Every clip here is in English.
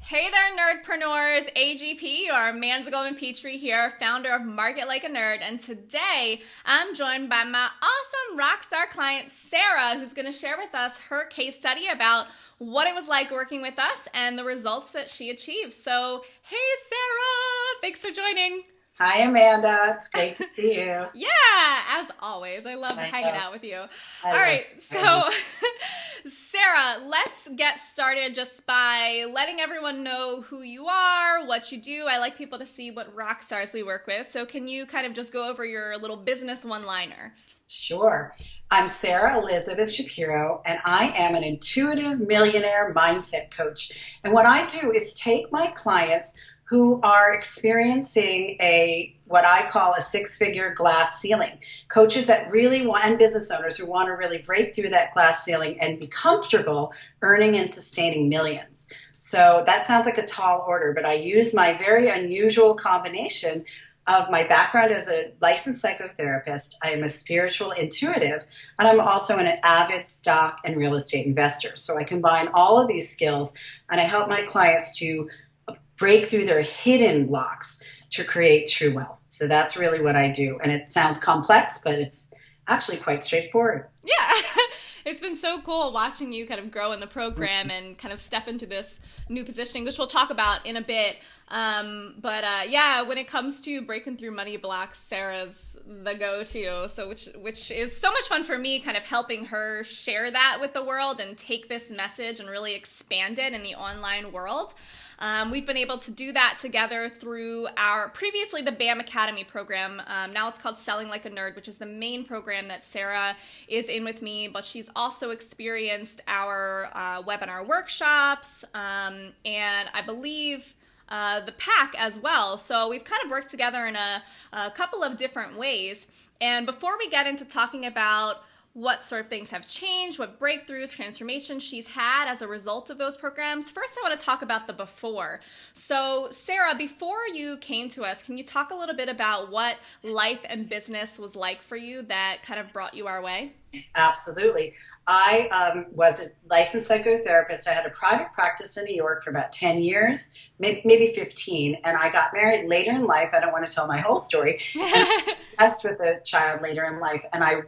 Hey there, nerdpreneurs. AGP, or Amanda Goldman Petrie here, founder of Market Like a Nerd. And today I'm joined by my awesome rock star client, Sarah, who's going to share with us her case study about what it was like working with us and the results that she achieved. So, hey, Sarah, thanks for joining. Hi, Amanda. It's great to see you. Yeah, as always. I love I hanging know. out with you. All I love right, you. so Sarah, let's get started just by letting everyone know who you are, what you do. I like people to see what rock stars we work with. So can you kind of just go over your little business one-liner? Sure. I'm Sarah Elizabeth Shapiro, and I am an intuitive millionaire mindset coach. And what I do is take my clients who are experiencing what I call a six-figure glass ceiling. Coaches that really want, and business owners who want to really break through that glass ceiling and be comfortable earning and sustaining millions. So that sounds like a tall order, but I use my very unusual combination of my background as a licensed psychotherapist. I am a spiritual intuitive, and I'm also an avid stock and real estate investor. So I combine all of these skills, and I help my clients to break through their hidden blocks to create true wealth. So that's really what I do. And it sounds complex, but it's actually quite straightforward. Yeah, it's been so cool watching you kind of grow in the program and kind of step into this new positioning, which we'll talk about in a bit. But yeah, when it comes to breaking through money blocks, Sarah's the go-to. So which is so much fun for me, kind of helping her share that with the world and take this message and really expand it in the online world. We've been able to do that together through our previously the BAM Academy program. Now it's called Selling Like a Nerd, which is the main program that Sarah is in with me, but she's also experienced our webinar workshops and I believe the pack as well. So we've kind of worked together in a couple of different ways. And before we get into talking about what sort of things have changed, what breakthroughs, transformations she's had as a result of those programs. First, I want to talk about the before. So, Sarah, before you came to us, can you talk a little bit about what life and business was like for you that kind of brought you our way? Absolutely. I was a licensed psychotherapist. I had a private practice in New York for about 10 years, maybe 15. And I got married later in life. I don't want to tell my whole story. And blessed with a child later in life. And I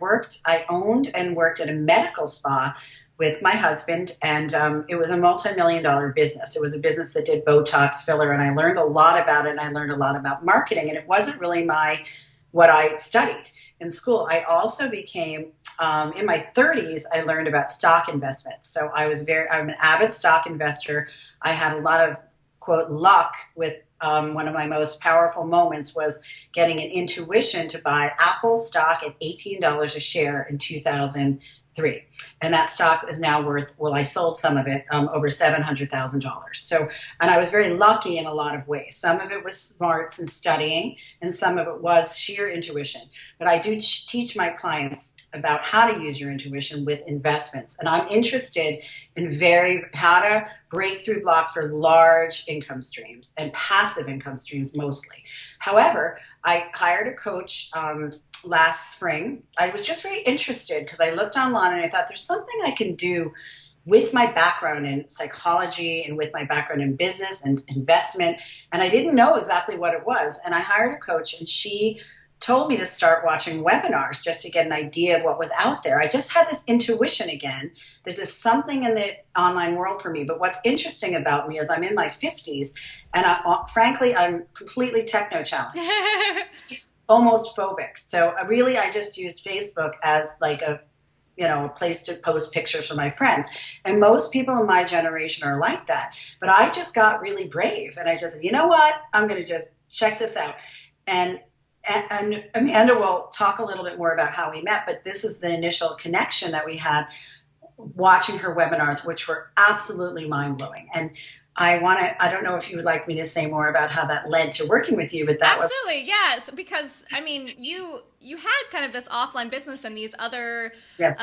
owned and worked at a medical spa with my husband. And it was a multi-million-dollar business. It was a business that did Botox filler. And I learned a lot about it. And I learned a lot about marketing. And it wasn't really what I studied in school. I also became in my 30s, I learned about stock investments. So I'm an avid stock investor. I had a lot of, quote, luck with one of my most powerful moments was getting an intuition to buy Apple stock at $18 a share in 2003. And that stock is now worth, well, I sold some of it over $700,000. So, and I was very lucky in a lot of ways. Some of it was smarts and studying, and some of it was sheer intuition. But I do teach my clients about how to use your intuition with investments. And I'm interested in how to break through blocks for large income streams and passive income streams mostly. However, I hired a coach last spring. I was just very interested because I looked online and I thought there's something I can do with my background in psychology and with my background in business and investment. And I didn't know exactly what it was. And I hired a coach and she told me to start watching webinars just to get an idea of what was out there. I just had this intuition again. There's just something in the online world for me. But what's interesting about me is I'm in my 50s and frankly, I'm completely techno challenged. Almost phobic. So really, I just used Facebook as like a place to post pictures for my friends. And most people in my generation are like that. But I just got really brave. And I just said, you know what? I'm going to just check this out. And Amanda will talk a little bit more about how we met, but this is the initial connection that we had watching her webinars, which were absolutely mind-blowing. And I don't know if you would like me to say more about how that led to working with you, but that was. Absolutely, yes. Because I mean, you had kind of this offline business and these other, Yes.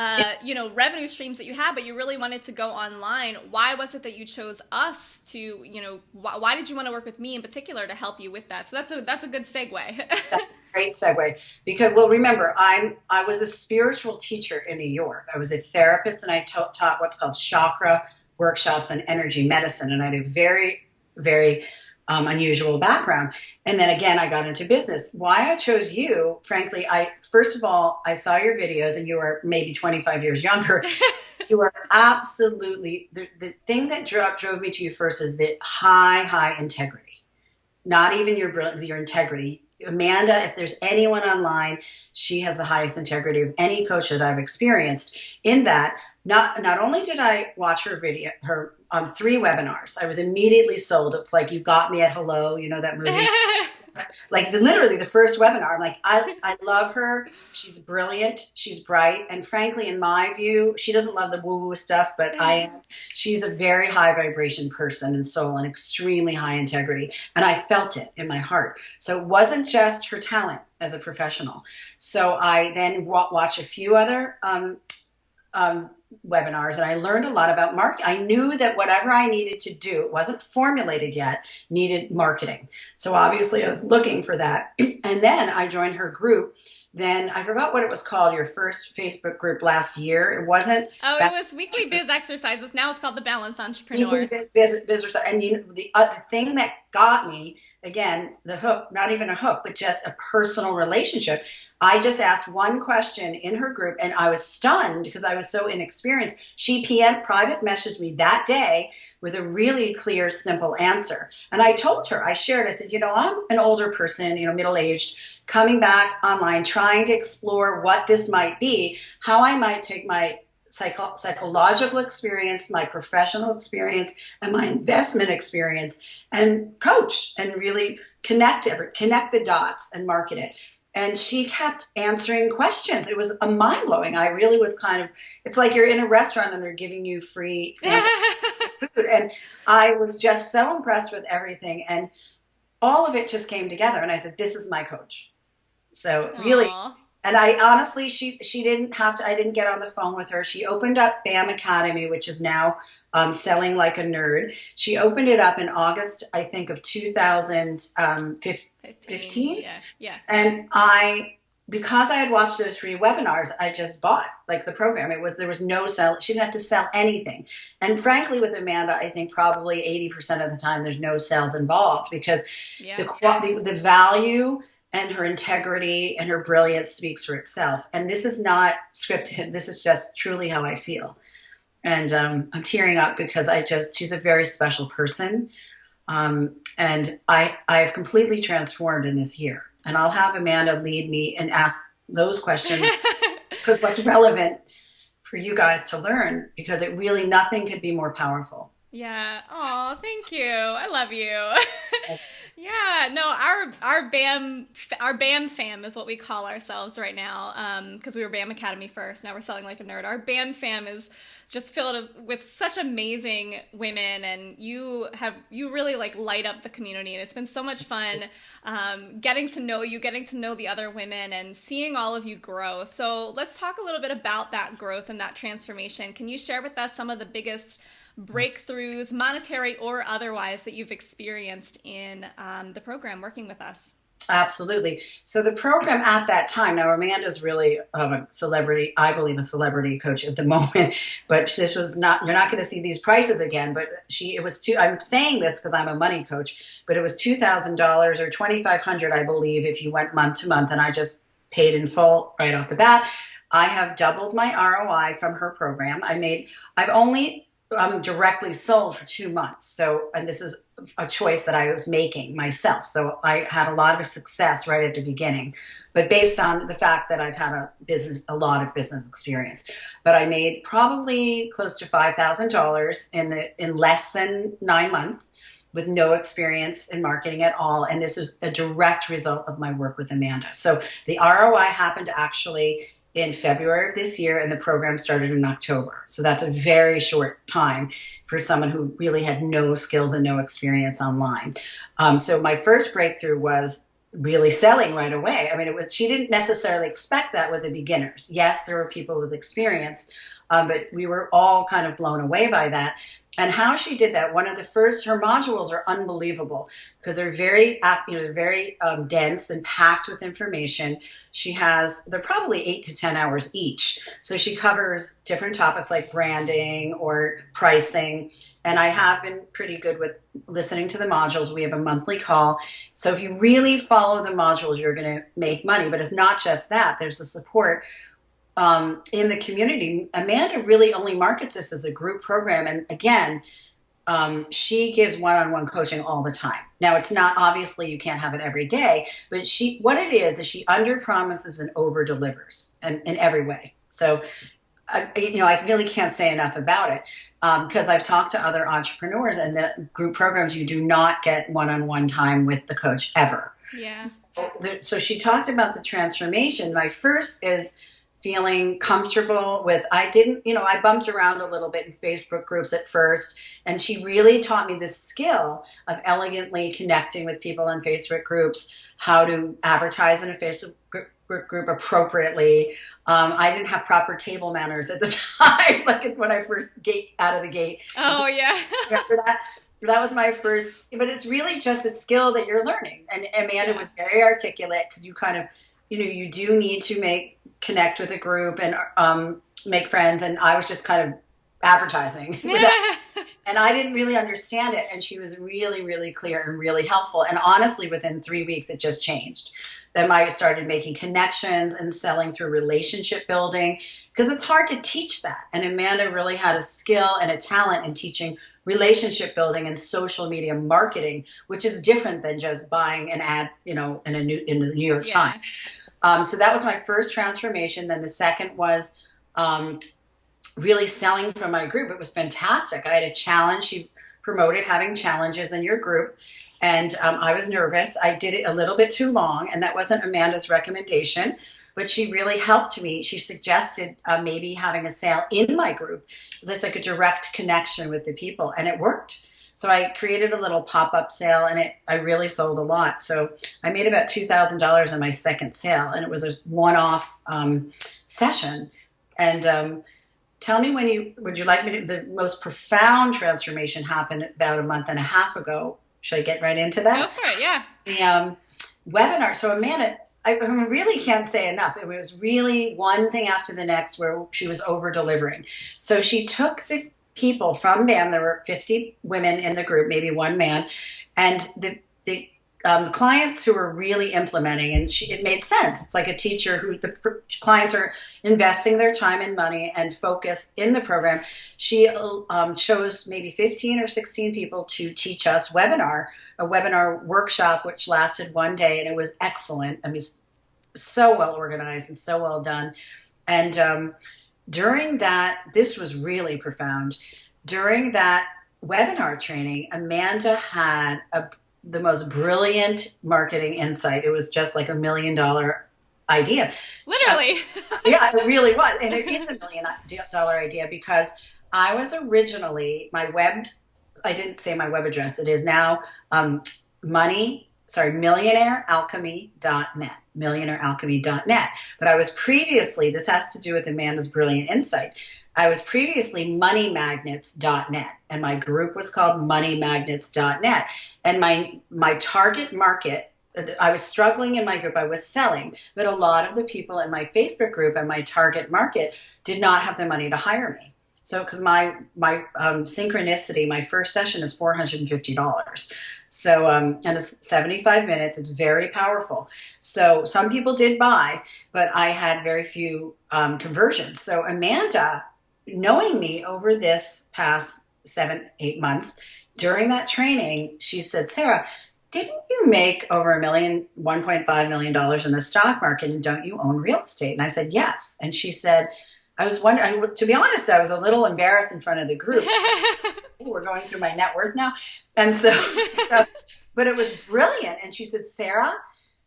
revenue streams that you had, but you really wanted to go online. Why was it that you chose us to, why did you want to work with me in particular to help you with that? So that's a good segue. That's a great segue because, well, remember, I was a spiritual teacher in New York. I was a therapist and I taught what's called chakra workshops on energy medicine. And I had a very very unusual background. And then again, I got into business. Why I chose you, frankly, first of all, I saw your videos and you were maybe 25 years younger. You are absolutely, the thing that drove me to you first is the high integrity. Not even your integrity. Amanda, if there's anyone online, she has the highest integrity of any coach that I've experienced. In that, not only did I watch her 3 webinars, I was immediately sold. It's like You Got Me at Hello, you know that movie? Like literally the first webinar, I'm like, I love her. She's brilliant. She's bright. And frankly, in my view, she doesn't love the woo-woo stuff, but she's a very high vibration person and soul and extremely high integrity. And I felt it in my heart. So it wasn't just her talent as a professional. So I then watched a few other webinars, and I learned a lot about marketing. I knew that whatever I needed to do, it wasn't formulated yet, needed marketing. So obviously I was looking for that. And then I joined her group. Then I forgot what it was called, your first Facebook group last year. It wasn't. Oh, it was Weekly Biz Exercises. Now it's called the Balance Entrepreneur. Weekly Biz and the thing that got me, again, the hook, not even a hook, but just a personal relationship. I just asked one question in her group and I was stunned because I was so inexperienced. She private messaged me that day with a really clear, simple answer. And I told her, I shared, I said, I'm an older person, middle-aged, coming back online, trying to explore what this might be, how I might take my psychological experience, my professional experience, and my investment experience and coach and really connect the dots and market it. And she kept answering questions. It was mind-blowing. I really was it's like you're in a restaurant and they're giving you free food. And I was just so impressed with everything. And all of it just came together. And I said, this is my coach. So really, and I honestly, she didn't have to, I didn't get on the phone with her. She opened up BAM Academy, which is now Selling Like a Nerd. She opened it up in August, I think, of 2015. Yeah. And because I had watched those 3 webinars, I just bought the program. There was no sell. She didn't have to sell anything. And frankly, with Amanda, I think probably 80% of the time there's no sales involved because the value and her integrity and her brilliance speaks for itself. And this is not scripted. This is just truly how I feel. And I'm tearing up because she's a very special person. And I've completely transformed in this year. And I'll have Amanda lead me and ask those questions because what's relevant for you guys to learn, because it really, nothing could be more powerful. Yeah. Oh, thank you. I love you. Yeah. No, our BAM fam is what we call ourselves right now. Because we were BAM Academy first. Now we're Selling Like a Nerd. Our BAM fam is just filled with such amazing women, and you really light up the community, and it's been so much fun getting to know you, getting to know the other women, and seeing all of you grow. So let's talk a little bit about that growth and that transformation. Can you share with us some of the biggest breakthroughs, monetary or otherwise, that you've experienced in the program working with us? Absolutely. So the program at that time, now Amanda's really a celebrity, I believe a celebrity coach at the moment, but this was not, you're not going to see these prices again, but I'm saying this because I'm a money coach, but it was $2,000 or $2,500, I believe, if you went month to month, and I just paid in full right off the bat. I have doubled my ROI from her program. I've only directly sold for 2 months. So, and this is a choice that I was making myself. So I had a lot of success right at the beginning, but based on the fact that I've had a lot of business experience. But I made probably close to $5,000 in less than 9 months with no experience in marketing at all. And this was a direct result of my work with Amanda. So the ROI happened actually in February of this year, and the program started in October. So that's a very short time for someone who really had no skills and no experience online. So my first breakthrough was really selling right away. I mean, she didn't necessarily expect that with the beginners. Yes, there were people with experience, but we were all kind of blown away by that. And how she did that, one of the first, her modules are unbelievable because they're very, they're very dense and packed with information. They're probably 8 to 10 hours each. So she covers different topics like branding or pricing. And I have been pretty good with listening to the modules. We have a monthly call. So if you really follow the modules, you're going to make money. But it's not just that. There's the support in the community. Amanda really only markets this as a group program. And again, she gives one-on-one coaching all the time. Now, it's not, obviously you can't have it every day, but what it is she under promises and over delivers in every way. So, I really can't say enough about it because I've talked to other entrepreneurs, and the group programs, you do not get one-on-one time with the coach ever. Yeah. So she talked about the transformation. My first is feeling comfortable with, I bumped around a little bit in Facebook groups at first, and she really taught me this skill of elegantly connecting with people in Facebook groups, how to advertise in a Facebook group appropriately. I didn't have proper table manners at the time, like when I first out of the gate. Oh, yeah. Remember that? That was my first, but it's really just a skill that you're learning. And Amanda was very articulate because you kind of, you do need to connect with a group and make friends. And I was just kind of advertising. And I didn't really understand it. And she was really, really clear and really helpful. And honestly, within 3 weeks, it just changed. Then I started making connections and selling through relationship building because it's hard to teach that. And Amanda really had a skill and a talent in teaching relationship building and social media marketing, which is different than just buying an ad, in the New York Times. So that was my first transformation. Then the second was really selling from my group. It was fantastic. I had a challenge. She promoted having challenges in your group. And I was nervous. I did it a little bit too long, and that wasn't Amanda's recommendation, but she really helped me. She suggested maybe having a sale in my group, just like a direct connection with the people, and it worked. So I created a little pop-up sale, and I really sold a lot. So I made about $2,000 on my second sale, and it was a one-off session. And tell me would you like me to, the most profound transformation happened about a month and a half ago. Should I get right into that? Go for it, yeah. The webinar. So Amanda, I really can't say enough. It was really one thing after the next where she was over-delivering. So she took the people from BAM. There were 50 women in the group, maybe one man. And the clients who were really implementing, and it made sense. It's like a teacher who the clients are investing their time and money and focus in the program. She chose maybe 15 or 16 people to teach us a webinar workshop, which lasted one day, and it was excellent. I mean, so well organized and so well done. And during that, this was really profound. During that webinar training, Amanda had the most brilliant marketing insight. It was just like $1 million idea. Literally. Yeah, it really was. And it is $1 million idea because I was originally, I didn't say my web address. It is now millionairealchemy.net, millionairealchemy.net. But I was previously, this has to do with Amanda's brilliant insight, I was previously moneymagnets.net, and my group was called moneymagnets.net. And my target market, I was struggling in my group, I was selling, but a lot of the people in my Facebook group and my target market did not have the money to hire me. So, because my synchronicity, my first session is $450. So, and it's 75 minutes. It's very powerful. So some people did buy, but I had very few conversions. So Amanda, knowing me over this past 7-8 months, during that training, she said, Sarah, didn't you make over $1.5 million in the stock market, and don't you own real estate? And I said, yes. And she said, I was wondering, to be honest, I was a little embarrassed in front of the group. We're going through my net worth now. And so, but it was brilliant. And she said, Sarah,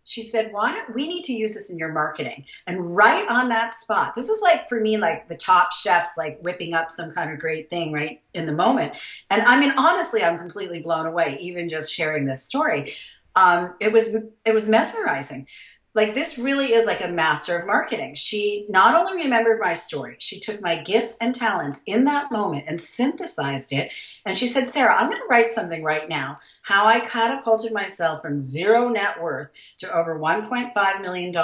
she said, why don't we need to use this in your marketing? And right on that spot, this is like, for me, like the top chefs, like whipping up some kind of great thing right in the moment. And I mean, honestly, I'm completely blown away, even just sharing this story. It was mesmerizing. like this really is like a master of marketing. She not only remembered my story, she took my gifts and talents in that moment and synthesized it. And she said, Sarah, I'm going to write something right now, how I catapulted myself from zero net worth to over $1.5 million.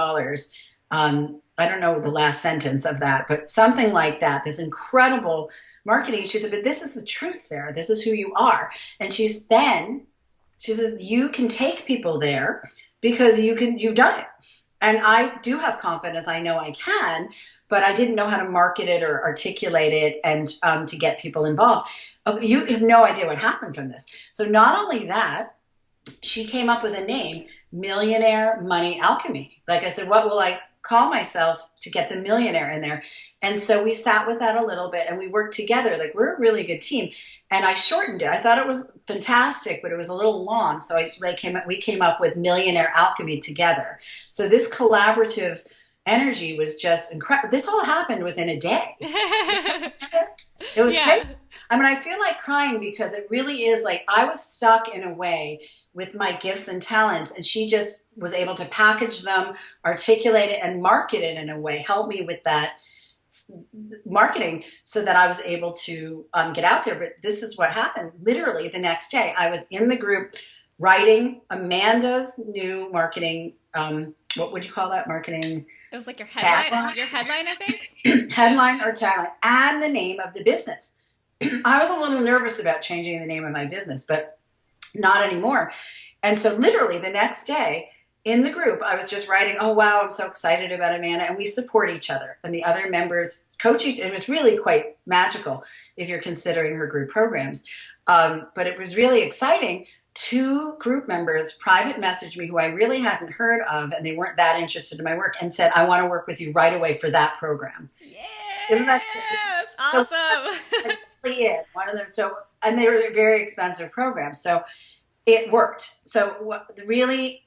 I don't know the last sentence of that, but something like that, this incredible marketing. She said, but this is the truth, Sarah. This is who you are. And she said, you can take people there because you've done it. And I do have confidence. I know I can, but I didn't know how to market it or articulate it and to get people involved. You have no idea what happened from this. So not only that, she came up with a name, Millionaire Money Alchemy. Like I said, what will I call myself to get the millionaire in there? And so we sat with that a little bit and we worked together. Like we're a really good team. And I shortened it. I thought it was fantastic, but it was a little long. So we came up with Millionaire Alchemy together. So this collaborative energy was just incredible. This all happened within a day. It was crazy. I mean, I feel like crying because it really is like I was stuck in a way with my gifts and talents, and she just was able to package them, articulate it, and market it in a way, help me with that marketing so that I was able to get out there. But this is what happened. Literally the next day, I was in the group writing Amanda's new marketing, what would you call that? Marketing? It was like your headline, I think. Headline or tagline, and the name of the business. I was a little nervous about changing the name of my business, but not anymore. And so literally the next day in the group, I was just writing, oh, wow, I'm so excited about Amanda. And we support each other. And the other members coach each, and it's really quite magical if you're considering her group programs. But it was really exciting. 2 group members private messaged me who I really hadn't heard of, and they weren't that interested in my work, and said, I want to work with you right away for that program. Yeah. Isn't that crazy? That's awesome. So, one of them. So, and they were very expensive programs. So it worked. So really,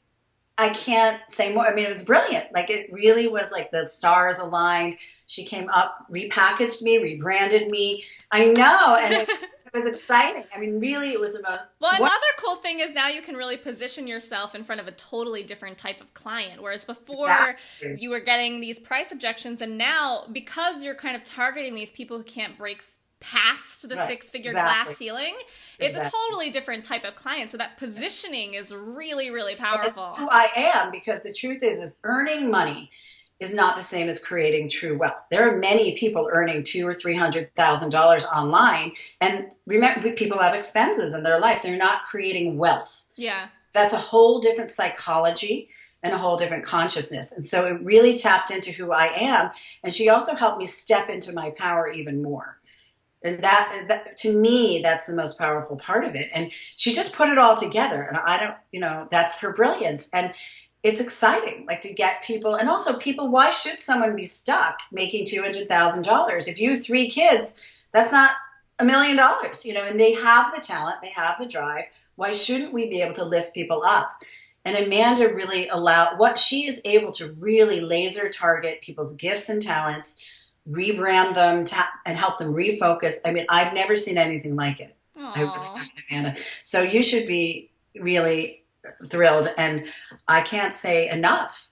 I can't say more. I mean, it was brilliant. Like it really was like the stars aligned. She came up, repackaged me, rebranded me. I know. And it was exciting. I mean, really, it was about. Well, another cool thing is now you can really position yourself in front of a totally different type of client. Whereas before you were getting these price objections, and now because you're kind of targeting these people who can't break past the 6-figure glass ceiling, it's a totally different type of client. So that positioning is really, really powerful. That's who I am, because the truth is earning money is not the same as creating true wealth. There are many people earning $200,000 or $300,000 online, and remember, people have expenses in their life. They're not creating wealth. Yeah, that's a whole different psychology and a whole different consciousness. And so it really tapped into who I am, and she also helped me step into my power even more. And that to me, that's the most powerful part of it. And she just put it all together. And I don't, that's her brilliance. And it's exciting, like to get people. And also people, why should someone be stuck making $200,000? If you have 3 kids, that's not $1 million, and they have the talent, they have the drive. Why shouldn't we be able to lift people up? And Amanda really she is able to really laser target people's gifts and talents, rebrand them and help them refocus. I mean, I've never seen anything like it. Aww. I really like Amanda. So you should be thrilled, and I can't say enough.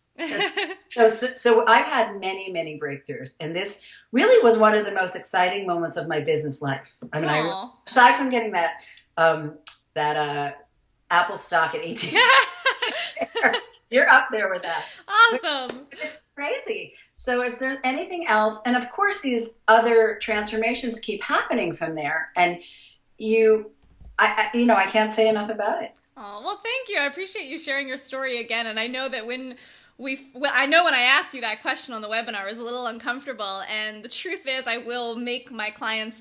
So I've had many, many breakthroughs, and this really was one of the most exciting moments of my business life. I mean, aside from getting that Apple stock at 18, you're up there with that. Awesome. It's crazy. So if there's anything else, and of course these other transformations keep happening from there, and I can't say enough about it. Oh, well, thank you. I appreciate you sharing your story again. And I know that when I asked you that question on the webinar, I was a little uncomfortable. And the truth is, I will make my clients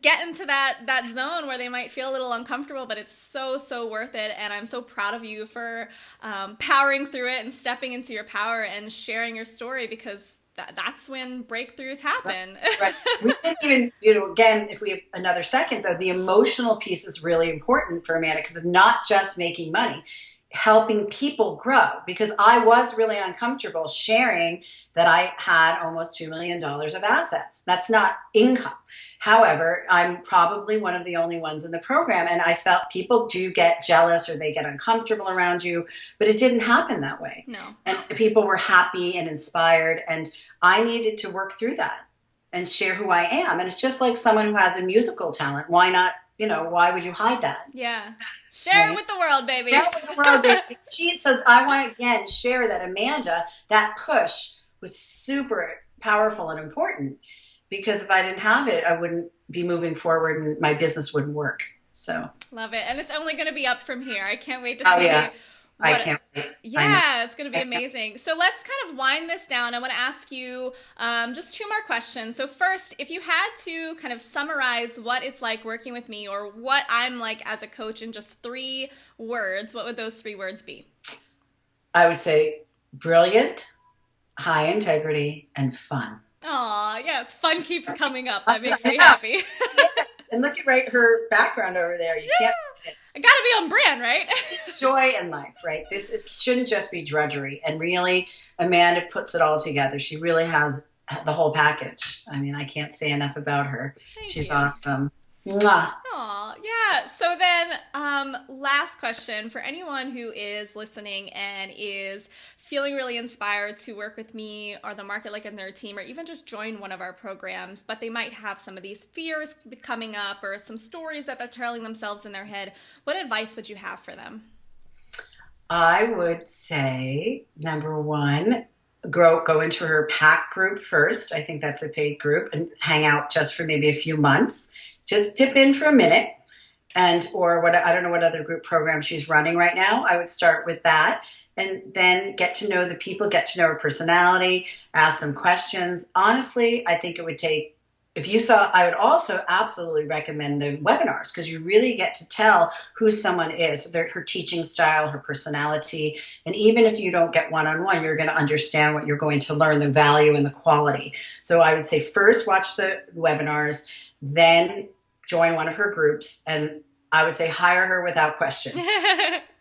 get into that zone where they might feel a little uncomfortable, but it's so, so worth it. And I'm so proud of you for powering through it and stepping into your power and sharing your story, because that's when breakthroughs happen. Right. We didn't even, again, if we have another second, though, the emotional piece is really important for Amanda, because it's not just making money. helping people grow, because I was really uncomfortable sharing that I had almost $2 million of assets. That's not income. However, I'm probably one of the only ones in the program, and I felt people do get jealous or they get uncomfortable around you, but it didn't happen that way. No. And people were happy and inspired, and I needed to work through that and share who I am. And it's just like someone who has a musical talent. Why not? Why would you hide that? Yeah. Share it with the world, baby. Share it with the world, baby. So I want to again share that Amanda, that push was super powerful and important, because if I didn't have it, I wouldn't be moving forward and my business wouldn't work. So love it. And it's only going to be up from here. I can't wait to see. Yeah. I can't wait. Yeah, it's going to be amazing. So let's kind of wind this down. I want to ask you just 2 more questions. So first, if you had to kind of summarize what it's like working with me, or what I'm like as a coach, in just 3 words, what would those 3 words be? I would say brilliant, high integrity, and fun. Aw, yes. Fun keeps coming up. That makes me happy. And look at her background over there. You can't miss it. I gotta be on brand, right? Joy in life, right? Shouldn't just be drudgery. And really, Amanda puts it all together. She really has the whole package. I mean, I can't say enough about her. She's awesome. Mwah. Aw, yeah. So then, last question for anyone who is listening and is feeling really inspired to work with me or the Market Like a Nerd team, or even just join one of our programs, but they might have some of these fears coming up or some stories that they're telling themselves in their head. What advice would you have for them? I would say, number 1, go into her pack group first. I think that's a paid group, and hang out just for maybe a few months. Just dip in for a minute, or what, I don't know what other group program she's running right now. I would start with that, and then get to know the people, get to know her personality, ask some questions. Honestly, I think it would take, I would also absolutely recommend the webinars, because you really get to tell who someone is, her teaching style, her personality. And even if you don't get one-on-one, you're going to understand what you're going to learn, the value and the quality. So I would say first watch the webinars, then join one of her groups, and I would say hire her without question.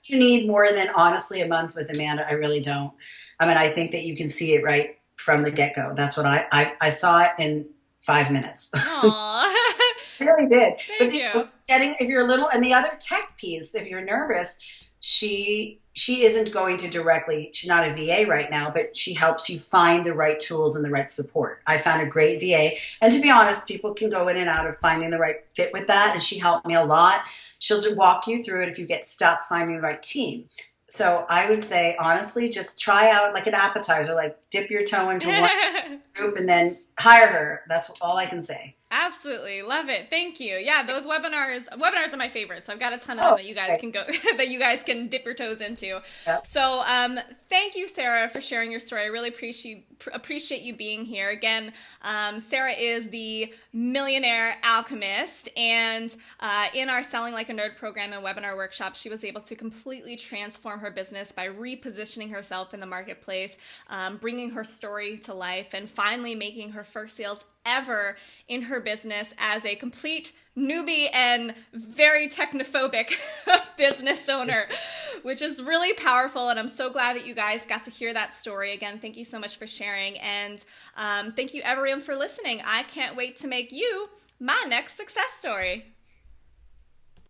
You need more than, honestly, a month with Amanda. I really don't. I mean, I think that you can see it right from the get-go. That's what I saw it in 5 minutes. Aww. I really did. Thank you. If you're a little, and the other tech piece, if you're nervous, she isn't going to directly, she's not a VA right now, but she helps you find the right tools and the right support. I found a great VA. And to be honest, people can go in and out of finding the right fit with that. And she helped me a lot. She'll just walk you through it if you get stuck finding the right team. So I would say, honestly, just try out like an appetizer, like dip your toe into one group and then hire her. That's all I can say. Absolutely. Love it. Thank you. Yeah, those webinars are my favorite. So I've got a ton of them that you guys can go, that you guys can dip your toes into. Yep. So thank you, Sarah, for sharing your story. I really appreciate you being here. Again, Sarah is the Millionaire Alchemist, and in our Selling Like a Nerd program and webinar workshop, she was able to completely transform her business by repositioning herself in the marketplace, bringing her story to life, and finally making her first sales ever in her business as a complete newbie and very technophobic business owner, which is really powerful. And I'm so glad that you guys got to hear that story. Again, thank you so much for sharing. And thank you, everyone, for listening. I can't wait to make you my next success story.